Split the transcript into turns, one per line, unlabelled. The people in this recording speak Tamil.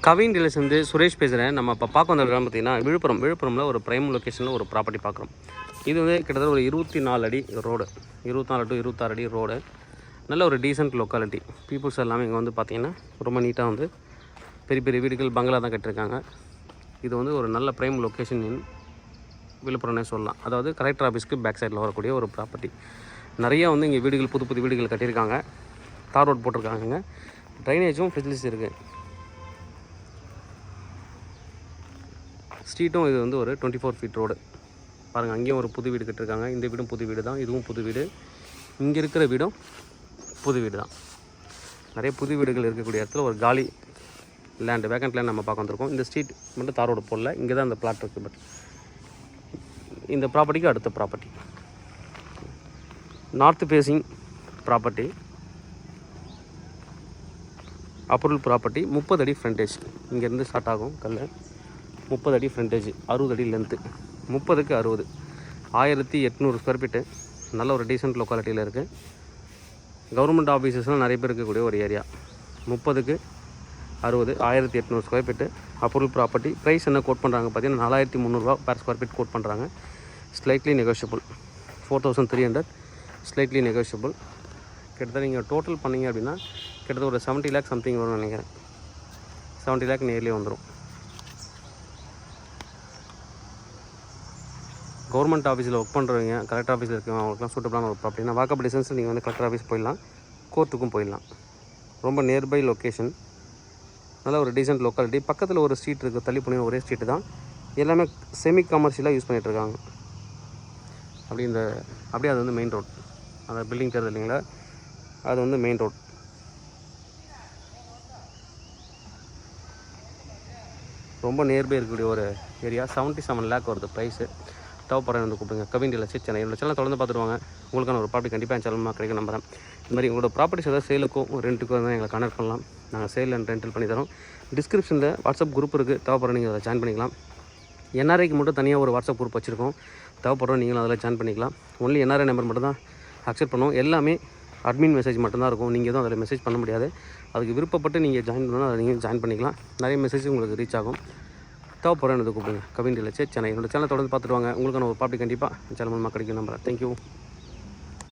கவின் டீலர்ஸ் சுரேஷ் பேசுகிறேன். நம்ம இப்போ பார்க்க வந்த இடம் பார்த்திங்கன்னா விழுப்புரமில் ஒரு ப்ரைம் லொக்கேஷனில் ஒரு ப்ராப்பர்ட்டி பார்க்குறோம். இது கிட்டத்தட்ட ஒரு 24 அடி ரோடு, 24 to 26 அடி ரோடு. நல்ல ஒரு டீசென்ட் லொக்காலிட்டி. பீப்புள்ஸ் எல்லாமே இங்கே பார்த்திங்கன்னா ரொம்ப நீட்டாக பெரிய பெரிய வீடுகள் பங்களா தான் கட்டியிருக்காங்க. இது ஒரு நல்ல ப்ரைம் லொக்கேஷன் இன் விழுப்புரம்னே சொல்லலாம். அதாவது கலெக்டர் ஆஃபீஸ்க்கு பேக் சைடில் வரக்கூடிய ஒரு ப்ராப்பர்ட்டி. நிறையா இங்கே வீடுகள் புது வீடுகள் கட்டியிருக்காங்க. தார் ரோட் போட்டிருக்காங்க. ட்ரைனேஜும் ஃபெசிலிட்டிஸ் இருக்குது. ஸ்ட்ரீட்டும் இது ஒரு 24 feet ரோடு. பாருங்கள், அங்கேயும் ஒரு புது வீடு கட்டிருக்காங்க. இந்த வீடும் புது வீடு தான், இதுவும் புது வீடு. இங்கே இருக்கிற வீடும் புது வீடு தான். நிறைய புது வீடுகள் இருக்கக்கூடிய இடத்துல ஒரு காலி லேண்டு, வேக்கண்ட் லேண்ட் நம்ம பார்க்க வந்திருக்கோம். இந்த ஸ்ட்ரீட் மட்டும் தார் ரோடு போடல, இங்கே தான் இந்த பிளாட் இருக்குது. பட் இந்த ப்ராப்பர்ட்டிக்கு அடுத்த property north facing property, approval property. 30 அடி ஃப்ரண்டேஜ். இங்கேருந்து ஸ்டார்ட் ஆகும் கல். 30 அடி ஃப்ரண்டேஜ், 60 அடி லென்த்து. 30க்கு 60, 1800 square feet. நல்ல ஒரு டீசென்ட் லொக்காலிட்டியில் இருக்குது. கவர்மெண்ட் ஆஃபீஸஸ்லாம் நிறைய பேர் இருக்கக்கூடிய ஒரு ஏரியா. 30க்கு 60, 1800 square feet. Approval property. Price என்ன கோட் பண்ணுறாங்க பார்த்தீங்கன்னா 4300 per ஸ்கொயர் ஃபீட் கோட் பண்ணுறாங்க. Slightly negotiable. 4300 slightly negotiable. கிட்டத்தட்ட நீங்கள் டோட்டல் பண்ணிங்க அப்படின்னா கிட்டத்தட்ட ஒரு 70 lakh சம்திங் வரும்னு நினைக்கிறேன். 70 lakh நியர்லி வந்துடும். கவர்மெண்ட் ஆஃபீஸில் ஒர்க் பண்ணுறவங்க, கலெக்டர் ஆஃபீஸில் இருக்கவங்க, அவங்களுக்குலாம் சூட்டபிளான ஒரு ப்ராப்பர்ட்டினா வாக்கபிள் டிஸ்டன்ஸில் நீங்கள் கலெக்டர் ஆஃபீஸ் போயிடலாம், கோர்ட்டுக்கும் போயிடலாம். ரொம்ப நியர்பை லொக்கேஷன். நல்ல ஒரு டீசென்ட் லொக்காலிட்டி. பக்கத்தில் ஒரு ஸ்ட்ரீட் இருக்குது, தள்ளி போனீங்க ஒரே ஸ்ட்ரீட்டு தான். எல்லாமே செமி கமர்ஷியலாக யூஸ் பண்ணிகிட்ருக்காங்க. அப்படியே அது மெயின் ரோட். அந்த பில்டிங் தெரியுது இல்லைங்களா, அது மெயின் ரோட். ரொம்ப நியர்பை இருக்கக்கூடிய ஒரு ஏரியா. 77 lakh வருது ப்ரைஸு. தேவைப்படுறேன் கூப்பிடுங்க. கவின் டீலர்ஸ் சென்னை. என்னோட சேனல் தொடர்ந்து பார்த்துருவாங்க. உங்களுக்கான ஒரு ப்ராப்பர்ட்டி கண்டிப்பாக என் சேனல் கிடைக்கும் நம்புறேன். இந்த மாதிரி உங்களோட ப்ராப்பர்ட்டிஸ் ஏதாவது சேலுக்கும் ரெண்ட்டுக்கும் வந்து எங்களை கான்டாக்ட் பண்ணலாம். நாங்கள் சேல் அண்ட் ரெண்டல் பண்ணி தரோம். டிஸ்கிரிப்ஷனில் வாட்ஸ்அப் குரூப் இருக்குது, தேவைப்படுற நீங்கள் அதில் ஜாயின் பண்ணிக்கலாம். என்ஆர்ஐக்கு மட்டும் தனியாக ஒரு வாட்ஸ்அப் குரூப் வச்சுருக்கோம். தேவைப்படுறோம் நீங்களும் அதில் ஜாயின் பண்ணிக்கலாம். ஒன்லி என்ஆர்ஐ நம்பர் மட்டும் தான் அக்செப்ட் பண்ணுவோம். எல்லாமே அட்மின் மெசேஜ் மட்டும்தான் இருக்கும். நீங்கள் எதுவும் அதில் மெசேஜ் பண்ண முடியாது. அதுக்கு விருப்பப்பட்டு நீங்கள் ஜாயின் பண்ணணும், அதை நீங்கள் ஜாயின் பண்ணிக்கலாம். நிறைய மெசேஜ் உங்களுக்கு ரீச் ஆகும். தேவைப்படுறேன் கூப்பிடுங்க. கவின் டீலர்ஸ் சென்னை. என்னோட சேனல் தொடர்ந்து பார்த்துட்டு வாங்க. உங்களுக்கான ஒரு ப்ராப்பர்ட்டி கண்டிப்பாக சேனல் மூலமாக கிடைக்கும் நம்புறேன். தேங்க்யூ.